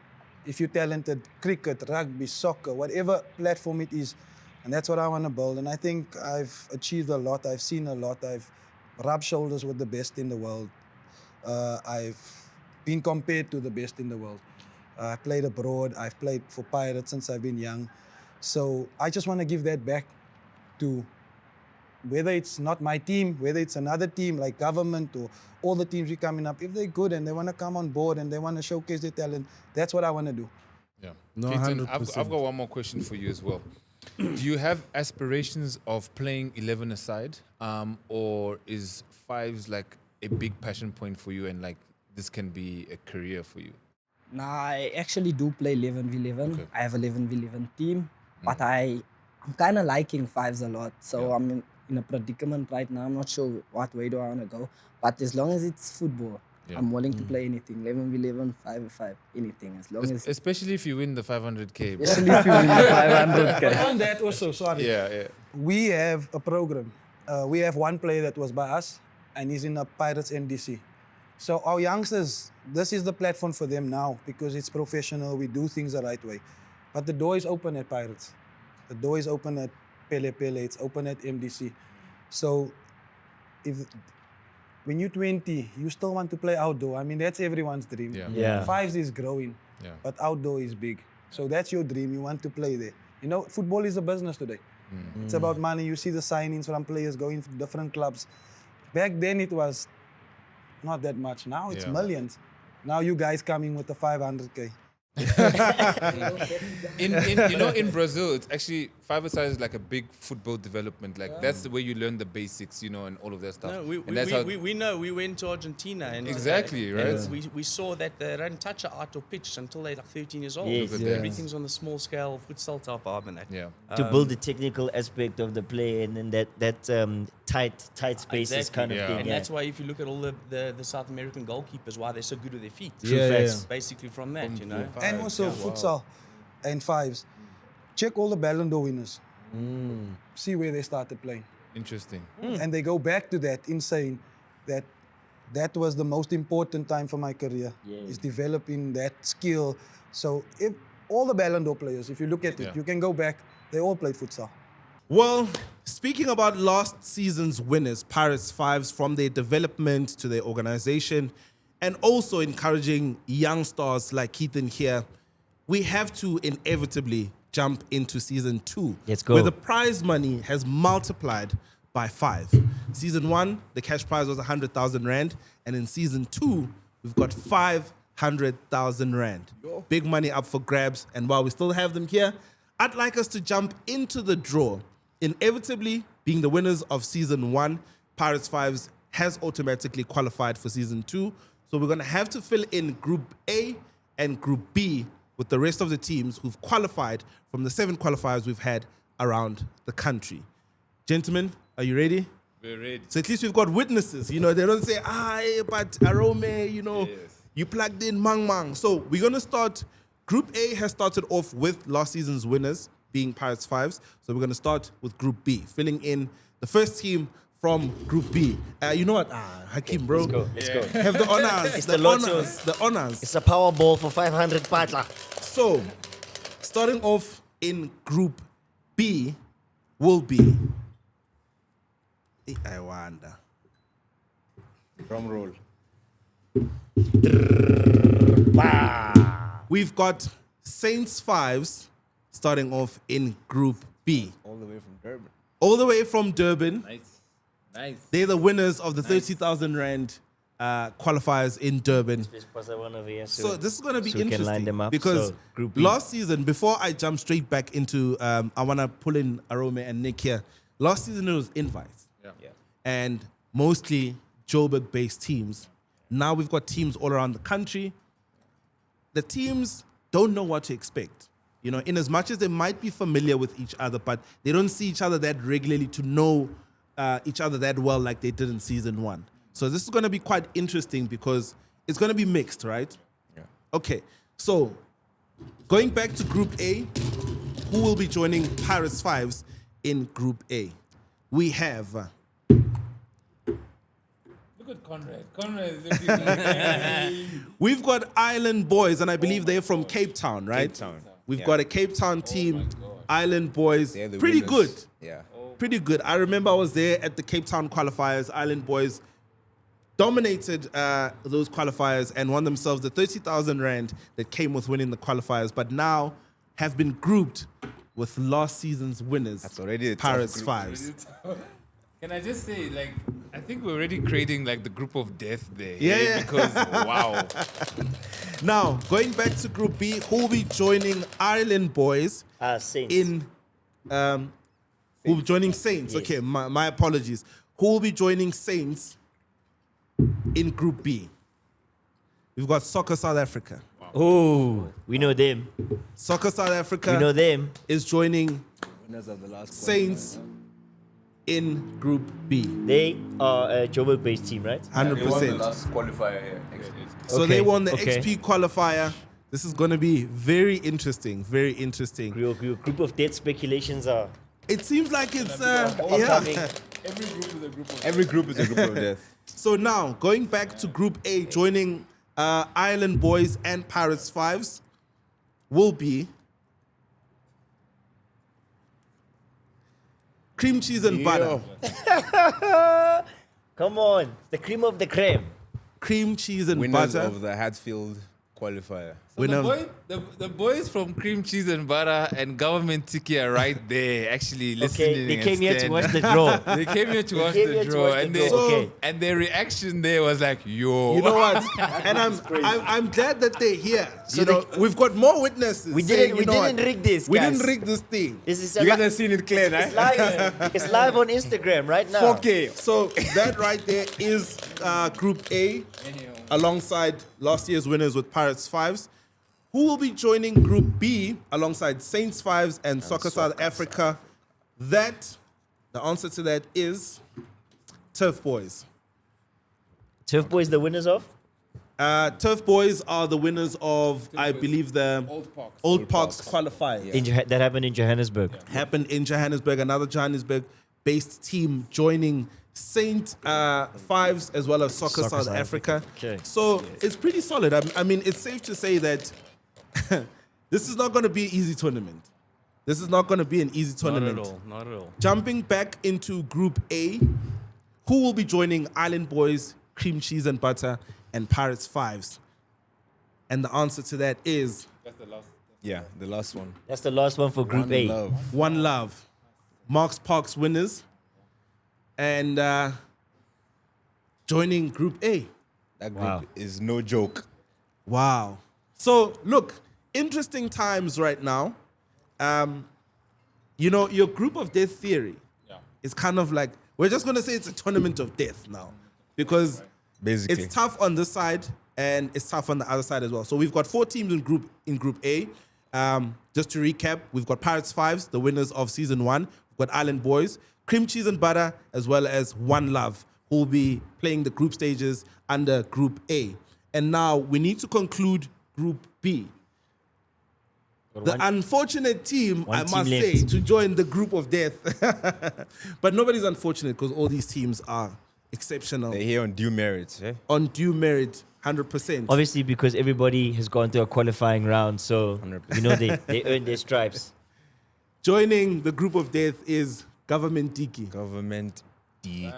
If you're talented, cricket, rugby, soccer, whatever platform it is, and that's what I want to build. And I think I've achieved a lot. I've seen a lot. I've rubbed shoulders with the best in the world. I've been compared to the best in the world. I played abroad. I've played for Pirates since I've been young. So I just want to give that back to whether it's not my team, whether it's another team like government or all the teams we're coming up. If they're good and they want to come on board and they want to showcase their talent, that's what I want to do. Yeah. No, Keaton, 100%. I've got one more question for you as well. Do you have aspirations of playing 11 aside, or is fives like a big passion point for you and like this can be a career for you? Nah, I actually do play 11v11. Okay. I have 11v11 team, but I'm kind of liking fives a lot. So I'm in a predicament right now. I'm not sure what way do I want to go. But as long as it's football, I'm willing to play anything. 11v11, 5v5, anything. As long as, Especially if you win the 500k. bro. especially if you win the 500k. On that also, sorry. Yeah. We have a program. We have one player that was by us, and he's in a Pirates NDC. So our youngsters, this is the platform for them now because it's professional. We do things the right way. But the door is open at Pirates. The door is open at Pele Pele. It's open at MDC. So when you're 20, you still want to play outdoor. I mean, that's everyone's dream. Yeah. Yeah. Fives is growing, Yeah. but outdoor is big. So that's your dream. You want to play there. You know, football is a business today. It's about money. You see the signings from players going to different clubs. Back then it was not that much. Now it's Yeah. millions. Now you guys coming with the 500K. In Brazil, it's actually five-a-side is like a big football development. Like that's the way you learn the basics, and all of that stuff. No, and that's how we know. We went to Argentina and Exactly, right? and we saw that they don't touch an outdoor pitch until they're like 13 years old. Yes. Because Yeah. Everything's on the small scale futsal type of and that. yeah. To build the technical aspect of the play and then that tight spaces Exactly. kind of Yeah. thing. And yeah. that's why if you look at all the South American goalkeepers, why they're so good with their feet. True Yeah, facts. yeah. Basically from that, And also futsal and fives. Check all the Ballon d'Or winners. See where they started playing. Interesting. And they go back to that in saying that was the most important time for my career, is developing that skill. So if all the Ballon d'Or players, if you look at it, Yeah. you can go back, they all played futsal. Well, speaking about last season's winners, Pirates Fives, from their development to their organization, and also encouraging young stars like Keithan here, we have to inevitably jump into season 2. Let's go. Where the prize money has multiplied by 5. Season 1, the cash prize was 100,000 Rand. And in season 2, we've got 500,000 Rand. Big money up for grabs. And while we still have them here, I'd like us to jump into the draw. Inevitably, being the winners of season 1, Pirates Fives has automatically qualified for season 2. So we're going to have to fill in Group A and Group B with the rest of the teams who've qualified from the 7 qualifiers we've had around the country. Gentlemen, are you ready? We're ready. So at least we've got witnesses. They don't say, but Arome, you plugged in mang. So we're going to start. Group A has started off with last season's winners, being Pirates Fives. So we're going to start with Group B, filling in the first team from Group B. You know what? Hakim, bro. Let's go. Have the honors. It's the the lotto. honors. The honors. It's a power ball for 500 patla. So, starting off in Group B will be. I wonder. Drum roll. We've got Saints Fives starting off in Group B. All the way from Durban. All the way from Durban. Nice. They're the winners of the 30,000 Rand qualifiers in Durban. So this is going to be so we can interesting line them up. because So, Group B. last season, before I jump straight back into, I want to pull in Arome and Nick here. Last season it was invites and mostly Joburg-based teams. Now we've got teams all around the country. The teams don't know what to expect. In as much as they might be familiar with each other, but they don't see each other that regularly to know each other that well like they did in season 1. So this is going to be quite interesting because it's going to be mixed, right? Yeah. Okay, so going back to Group A, who will be joining Pirates Fives in Group A? We have... Look at Conrad. Conrad is looking We've got Island Boys, and I believe they're from Cape Town, right? Cape Town. We've Yeah. got a Cape Town team, Island Boys. They're the Pretty winners. good. Yeah. Pretty good. I remember I was there at the Cape Town qualifiers. Island Boys dominated those qualifiers and won themselves the 30,000 Rand that came with winning the qualifiers, but now have been grouped with last season's winners, That's already a tough Pirates group. Fives. Can I just say, I think we're already creating the group of death there. Yeah. Because wow. Now, going back to Group B, who will be joining Island Boys Saints. in who will be joining Saints. Yes. Okay, my apologies. Who will be joining Saints in Group B? We've got Soccer South Africa. Oh, we know them. Soccer South Africa We know them. is joining Winners of the last Saints in Group B. They are a Joburg-based team, right? 100%. last qualifier here. So Okay, they won the okay. XP qualifier. This is going to be very interesting. Very interesting. Your group of dead speculations are It seems like it's upcoming. yeah. Every group is a group of death. So now going back to Group A, joining Island Boys and Pirates Fives will be cream cheese and butter. Come on, the cream of the creme. Cream cheese and Winners butter. of the Hatfield qualifier. So the boys from Cream Cheese and Butter and Government Tiki are right there, actually listening. Okay, they and came here to standing. watch the draw. They came here to watch came the here to draw, watch the and draw, they okay. and their reaction there was like, "Yo, You know what? And I'm glad that they're here. So we've got more witnesses. We saying, didn't you know what? rig this, We guys. didn't rig this thing. This is You guys have seen it clear, it's right? live. It's live on Instagram right now. 4K. So that right there is Group A, alongside last year's winners with Pirates Fives. Who will be joining Group B alongside Saints Fives and Soccer South Africa? The answer to that is Turf Boys. Turf Boys, the winners of? Turf Boys are the winners of, I believe, the Old Parks qualifier. That happened in Johannesburg. Happened in Johannesburg. Another Johannesburg-based team joining Saint Fives as well as Soccer South Africa. Okay. So it's pretty solid. I mean, it's safe to say that this is not going to be an easy tournament. This is not going to be an easy tournament. Not at all. Jumping back into Group A, who will be joining Island Boys, Cream Cheese and Butter, and Pirates Fives? And the answer to that is Yeah, the last one. That's the last one for Group One A. Love. One Love. Marks Parks winners. And joining Group A. That group is no joke. Wow. So, look, interesting times right now. You know, your group of death theory is kind of like, we're just going to say it's a tournament of death now. Because Basically. it's tough on this side and it's tough on the other side as well. So we've got 4 teams in Group A. Just to recap, we've got Pirates Fives, the winners of Season 1. We've got Island Boys, Cream Cheese and Butter, as well as One Love, who will be playing the group stages under Group A. And now we need to conclude Group B. The unfortunate team, I team must left. say, to join the group of death. But nobody's unfortunate because all these teams are exceptional. They're here on due merit. Eh? On due merit, 100%. Obviously, because everybody has gone through a qualifying round, so 100%. you know they earned their stripes. Joining the group of death is Government Tiki. Government Diki.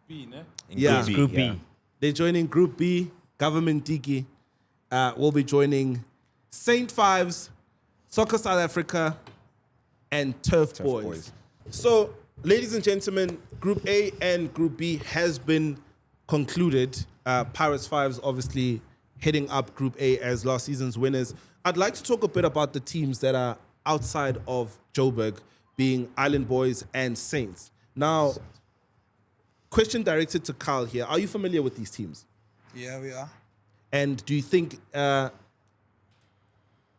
B, ne? Yeah. Group B. yeah. They're joining Group B. Government Tiki will be joining Saint Fives, Soccer South Africa, and Turf Boys. So, ladies and gentlemen, Group A and Group B has been concluded. Pirates Fives obviously heading up Group A as last season's winners. I'd like to talk a bit about the teams that are outside of Joburg, being Island Boys and Saints. Now, question directed to Carl here. Are you familiar with these teams? Yeah, we are. And do you think there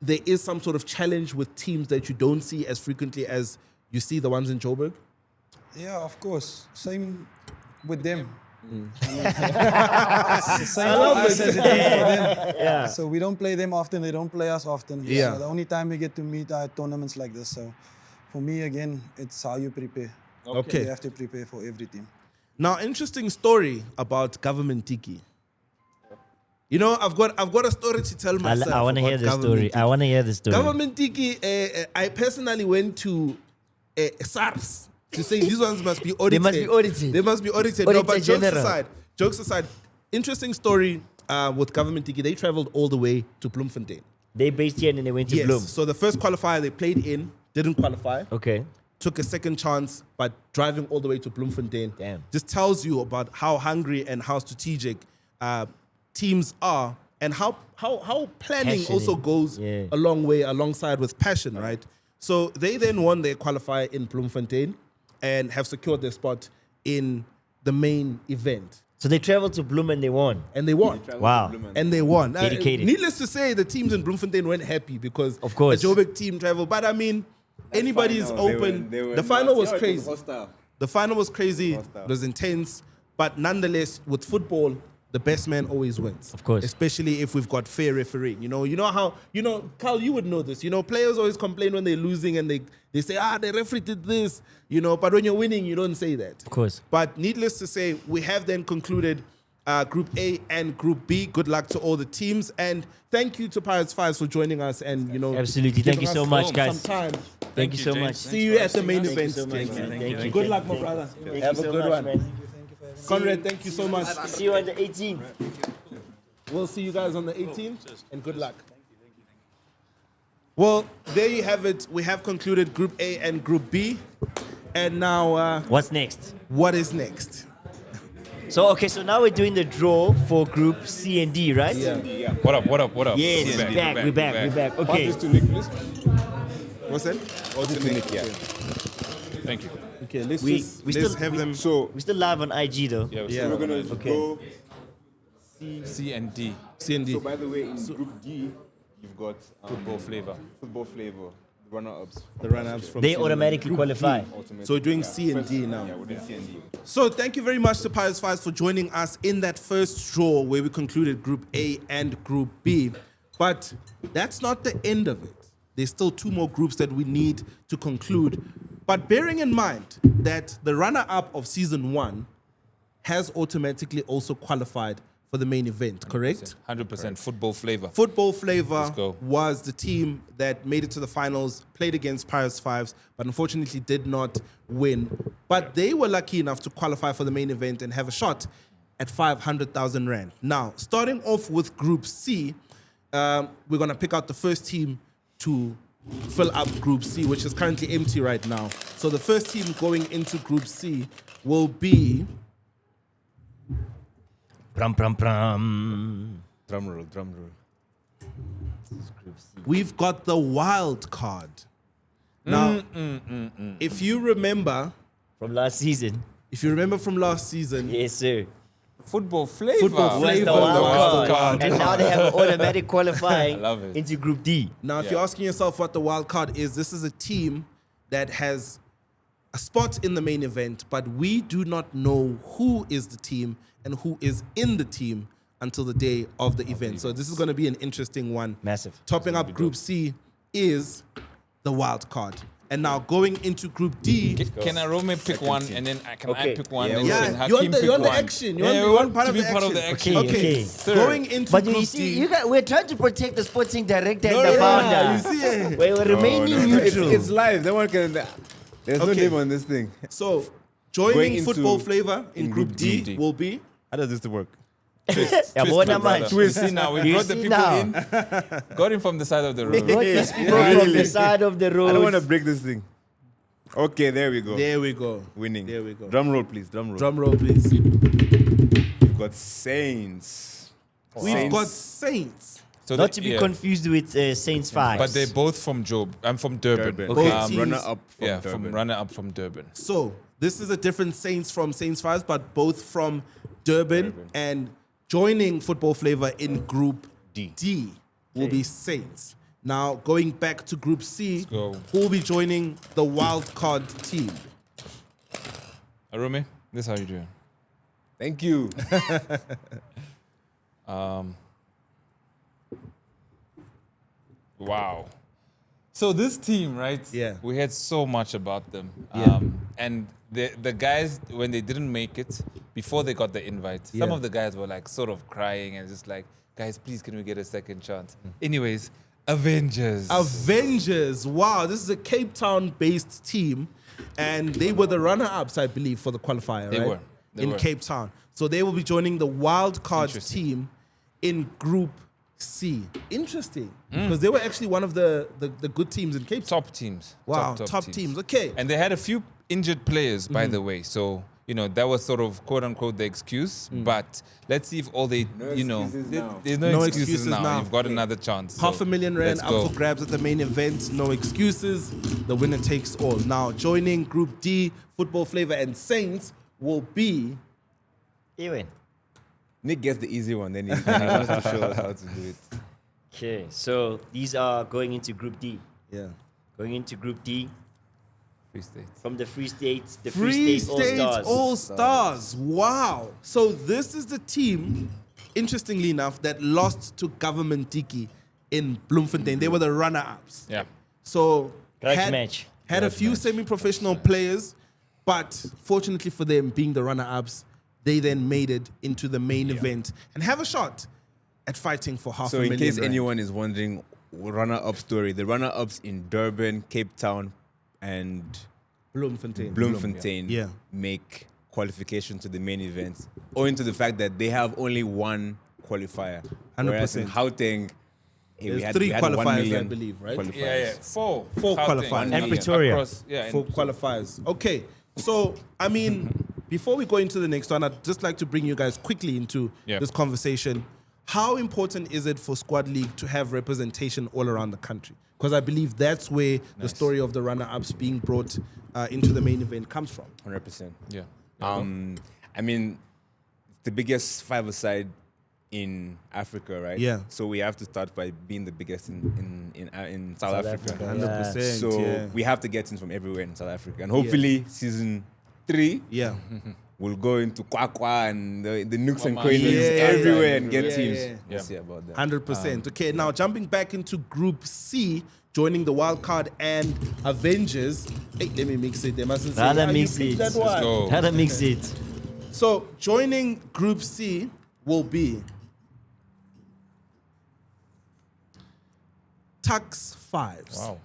is some sort of challenge with teams that you don't see as frequently as you see the ones in Joburg? Yeah, of course. Same with them. It's the same for us as it is for them. Yeah. So we don't play them often. They don't play us often. Yeah. So the only time we get to meet are at tournaments like this. So for me, again, it's how you prepare. Okay. You have to prepare for every team. Now, interesting story about Government Tiki. You know, I've got a story to tell myself. I want to hear about the Government story. Tiki. I want to hear the story. Government Tiki, I personally went to SARS to say these ones must be audited. They must be audited. They must be audited. No, Auditor but General. jokes aside, interesting story with Government Tiki. They traveled all the way to Bloemfontein. They based here and then they went to Yes. Bloom. So the first qualifier they played in didn't qualify. Okay. Took a second chance, but driving all the way to Bloemfontein Damn. just tells you about how hungry and how strategic teams are, and how planning Passionate. also goes Yeah. a long way alongside with passion, right? So they then won their qualifier in Bloemfontein and have secured their spot in the main event. So they traveled to Bloom and they won. And they won. Wow. And they won. Dedicated. Needless to say, the teams in Bloemfontein weren't happy because Of course. the Joburg team traveled. But I mean, anybody is open. The final was crazy. The final was crazy. It was intense. But nonetheless, with football, the best man always wins. Of course. Especially if we've got fair refereeing. You know how, Carl, you would know this. Players always complain when they're losing and they say, the referee did this. But when you're winning, you don't say that. Of course. But needless to say, we have then concluded Group A and Group B. Good luck to all the teams. And thank you to Pirates Fives for joining us and, Absolutely. Thank giving you so us much, guys. some time. Thank you so James. much. See you at the main Thank you event. so much, James. man. Thank you. Good luck, my Thank you. brother. Thank Have you a so good much, one. man. Conrad, thank you so much. See you on the 18th. We'll see you guys on the 18th, and good luck. Well, there you have it. We have concluded Group A and Group B. And now, What's next? what is next? So now we're doing the draw for Group C and D, right? Yeah. What up? Yes, Yeah, we're back. Okay. Pass this to Nick, please. What's that? Pass this to Nick, yeah. Thank you. Okay, let's We let's still have them. So, We're still live on IG though. Yeah, Yeah. we're going to Okay. go. C and D. C and D. So, by the way, in Group D, you've got Football flavor. football flavor, the runner-ups. The run-ups from They C and D. automatically qualify. So we're doing C and D now. Yeah, we're doing C and D. So thank you very much to Pius Fives for joining us in that first draw where we concluded Group A and Group B. But that's not the end of it. There's still 2 more groups that we need to conclude. But bearing in mind that the runner-up of Season 1 has automatically also qualified for the main event, correct? 100% football flavor. Football Flavor Let's go. was the team that made it to the finals, played against Pius Fives, but unfortunately did not win. But they were lucky enough to qualify for the main event and have a shot at 500,000 Rand. Now, starting off with Group C, we're going to pick out the first team to fill up Group C, which is currently empty right now. So the first team going into Group C will be... Pram. Drum roll. We've got the wild card. Now, if you remember From last season. from last season, Yes, sir. Football flavor. Football Was flavor. the Wild wild card. card. And now they have an automatic qualifying I love it. into Group D. now if you're asking yourself what the wild card is, this is a team that has a spot in the main event, but we do not know who is the team and who is in the team until the day of the event. So this is going to be an interesting one. Massive. Topping up Group C is the wild card. And now going into Group D. Can Arome pick one and then I Okay. pick one? Yeah, and Yeah, then you're Hakim on the pick one? action. Yeah, You're we on want part to of be the part of the action. action. Okay. Okay, going into But Group you see, D. we're trying to protect the sporting director No, and the yeah, you founder. see it. We're remaining neutral. It's live. No one can. There's no Okay. name on this thing. So Going joining into- Football Flavor in in Group Group D D. will be... How does this work? Yeah, but what am I? You see now, we You brought the see people now. in, got him from the side of the road. Brought these people from the side of the road. I don't want to break this thing. Okay, there we go. There we go. Winning. There we go. Drum roll, please. Drum roll. Drum roll, please. We've got Saints. We've got Saints. So Not that- to be yeah. confused with Saints 5. But they're both from Job. I'm from Durban. Durban. Okay. Okay. Teams- Runner up from Yeah, Durban. from runner up from Durban. So this is a different Saints from Saints 5, but both from Durban. And joining Football Flavor in Group D will be Saints. Now going back to Group C, go. who will be joining the wild card team? Arome, this is how you do it. Thank you. Wow. So this team, right? Yeah. We heard so much about them. Yeah. And the guys, when they didn't make it, before they got the invite, some Yeah. of the guys were like sort of crying and just like, guys, please can we get a second chance? Anyways, Avengers. Avengers. Wow, this is a Cape Town-based team, and they were the runner-ups, I believe, for the qualifier. They right? were. They in were. Cape Town. So they will be joining the wild card Interesting. team in Group C. Interesting, because they were actually one of the good teams in Cape Town. Top teams. Wow, top teams. Okay. And they had a few injured players, by the way. So, that was sort of quote unquote the excuse. But let's see if all they, excuses now. there's No no, excuses excuses now. now. You've got another chance. So $500,000 let's up go. for grabs at the main event. No excuses. The winner takes all. Now, joining Group D, Football Flavor and Saints will be... Ewan. Nick gets the easy one, then he wants to show us how to do it. Okay, so these are going into Group D. Yeah. Going into Group D Free State. from the Free States, the Free State State All-Stars. All-Stars. Wow. So this is the team, interestingly enough, that lost to Government Tiki in Bloemfontein. They were the runner-ups. Yeah. So Grudge had, match. had a few semi-professional players, but fortunately for them, being the runner-ups, they then made it into the main event and have a shot at fighting for half So a in million case rand. anyone is wondering, runner-up story, the runner-ups in Durban, Cape Town, and Bloemfontein. Bloemfontein Yeah. make qualification to the main event, owing to the fact that they have only one qualifier. 100%. Whereas in Gauteng, There's 3 we had 1 qualifiers, I million believe, right? qualifiers. Yeah. Four qualifiers. Gauteng, And Pretoria. across, yeah, For qualifiers. Okay. So, I mean, before we go into the next one, I'd just like to bring you guys quickly into Yeah. this conversation. How important is it for Squad League to have representation all around the country? Because I believe that's where the story of the runner-ups being brought into the main event comes from. 100%. Yeah. I mean, it's the biggest five-a-side in Africa, right? Yeah. So we have to start by being the biggest in South Africa. Africa. 100%. So yeah. we have to get in from everywhere in South Africa, and hopefully season 3 Yeah. we'll go into Kwakwa and the nooks and Mama. crannies Yeah. everywhere and get Yeah, teams. yeah. We'll see about that. 100%. Okay, now jumping back into Group C, joining the wild card and Avengers. Hey, let me mix it. They mustn't say, Rather "Ah, you mix picked it. that one." Let's go. How to mix it? So joining Group C will be Tuks 5s. Wow.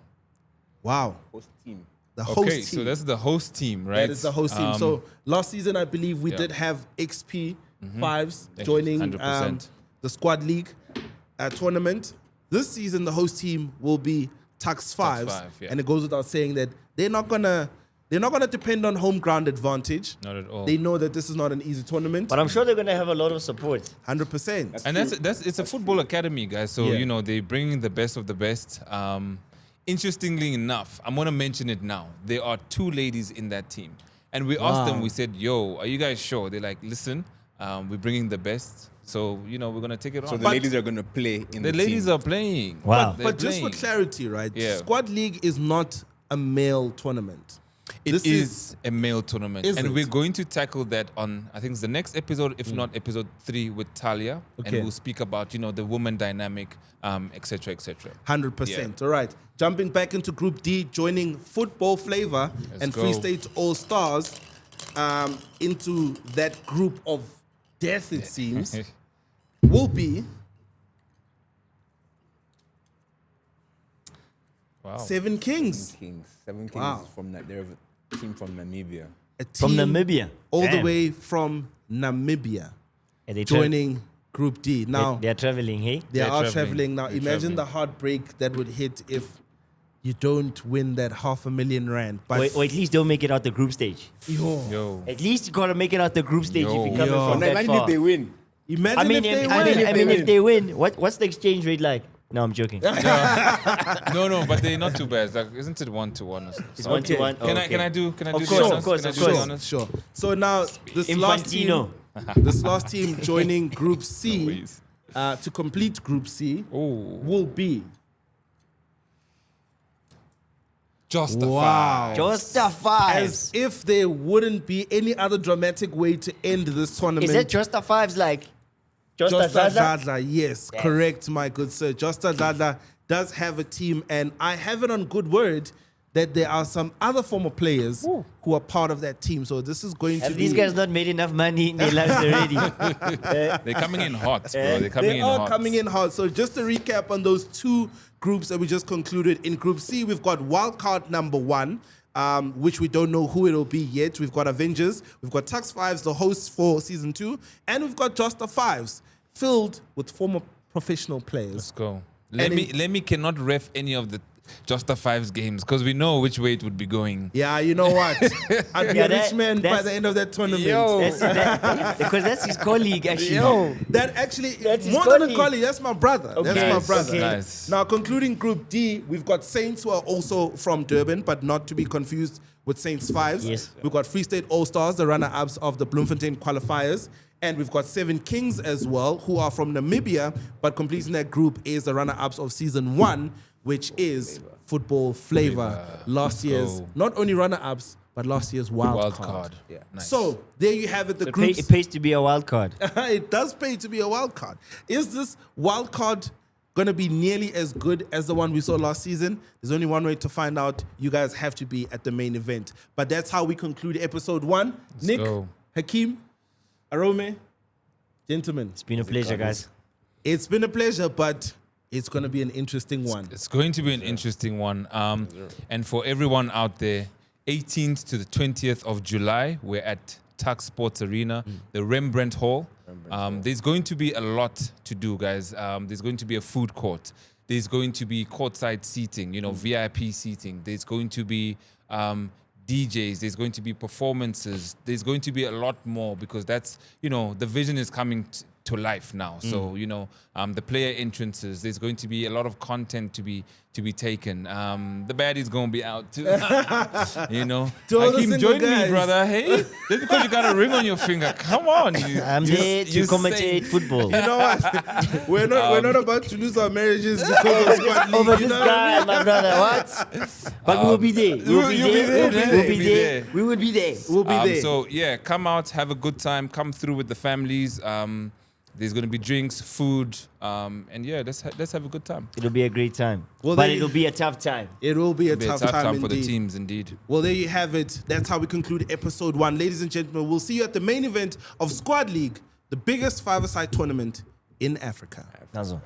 Wow. Host team. The host Okay, team. so that's the host team, right? That is the host team. So last season, I believe we yeah. did have XP 5s Yeah, joining 100%. the Squad League tournament. This season, the host team will be Tuks 5s, five, yeah. and it goes without saying that they're not gonna depend on home ground advantage. Not at all. They know that this is not an easy tournament. But I'm sure they're gonna have a lot of support. 100%. And that's it's a football academy, guys. So Yeah. you know they bring the best of the best. Interestingly enough, I'm gonna mention it now. There are 2 ladies in that team, and we asked them. We said, "Yo, are you guys sure?" They're like, "Listen, we're bringing the best, so you know we're gonna take it So on." the ladies are going to play in The ladies team. are playing. Wow. They're But just for playing. clarity, right? Yeah. Squad League is not a male tournament. It This is a male tournament, Is and it? we're going to tackle that on I think it's the next episode, if not episode 3 with Talia, Okay. and we'll speak about the woman dynamic, etc. etc. 100%. All right. Jumping back into Group D, joining Football Flavor and go. Free State All Stars into that group of death, it seems, will be Wow. 7 Kings. Seven Kings Wow. from they're a team from Namibia. A From team Namibia. all the Damn. way from Namibia, And they joining Group D. Now, they're traveling, hey? they They're are traveling. traveling. Now, They're imagine traveling. the heartbreak that would hit if you don't win that R500,000. But Or at least don't make it out the group stage. Yo. At least you gotta make it out the group stage if Yo. you're coming Yo. from that Imagine far. if they win. imagine I mean, if they I win. mean, if they win, what's the exchange rate like? No, I'm joking. No, but they're not too bad. Like, isn't it 1-1? Or something? It's 1-1. Can Okay. I do Of the course, honors? of course, Can I of do the course. honors? Sure. So now Infantino. this last team joining Group C Always. to complete Group C Oh, will be just the Wow. Just the fives. as if there wouldn't be any other dramatic way to end this tournament. Is that just the fives like just the Josta Zaza? Zadla, yes, correct, my good sir. Josta Zadla does have a team, and I have it on good word that there are some other former players who are part of that team. So this is going to Have be... these guys not made enough money in their lives already? They're coming in hot, bro. They're coming They in are hot. coming in hard. So just to recap on those 2 groups that we just concluded. In Group C, we've got wildcard number 1, which we don't know who it'll be yet. We've got Avengers. We've got Tuks 5s, the hosts for Season 2. And we've got Just the 5s, filled with former professional players. Let's go. And Let me cannot ref any of the Just the Fives games because we know which way it would be going. Yeah, you know what? I'd be Yeah, a rich that- man by that's- the end of that tournament. Because that's his colleague, actually. That actually, That's his more than a colleague. colleague, that's my brother. Okay. That's my Nice, brother. okay. Nice. Now, concluding Group D, we've got Saints, who are also from Durban, but not to be confused with Saints 5s. Yes. We've got Free State All Stars, the runner-ups of the Bloemfontein qualifiers. And we've got 7 Kings as well, who are from Namibia, but completing that group is the runner-ups of Season 1, which is Football Flavor. Last year's, go. not only runner-ups, but last year's wild, Wild card. card. Yeah. Nice. So, there you have it, the It groups. pays to be a wild card. It does pay to be a wild card. Is this wild card going to be nearly as good as the one we saw last season? There's only one way to find out. You guys have to be at the main event. But that's how we conclude episode 1. Nick, go. Hakeem, Arome, gentlemen, It's been a pleasure, guys. it's been a pleasure, but it's going to be an interesting one. It's going to be an interesting one. And for everyone out there, 18th to the 20th of July, we're at Tuks Sports Arena, the Rembrandt Hall. There's going to be a lot to do, guys. There's going to be a food court. There's going to be courtside seating, VIP seating. There's going to be DJs. There's going to be performances. There's going to be a lot more because that's, the vision is coming to life now. So, the player entrances, there's going to be a lot of content to be taken. The baddie's going to be out too. Hakeem, join me, brother. Hey, just because you got a ring on your finger, come on. I'm there to commentate football. You know what? We're not about to lose our marriages because of squad league. Over this guy, my brother. What? But we will be there. We will be there. We will be there. We'll be there. So yeah, come out, have a good time, come through with the families. There's going to be drinks, food, and yeah, let's have a good time. It'll be a great time. Well, but it'll be a tough time. It will be a tough time for the indeed. teams, indeed. Well, there you have it. That's how we conclude episode 1. Ladies and gentlemen, we'll see you at the main event of Squad League, the biggest five-a-side tournament in Africa. That's all.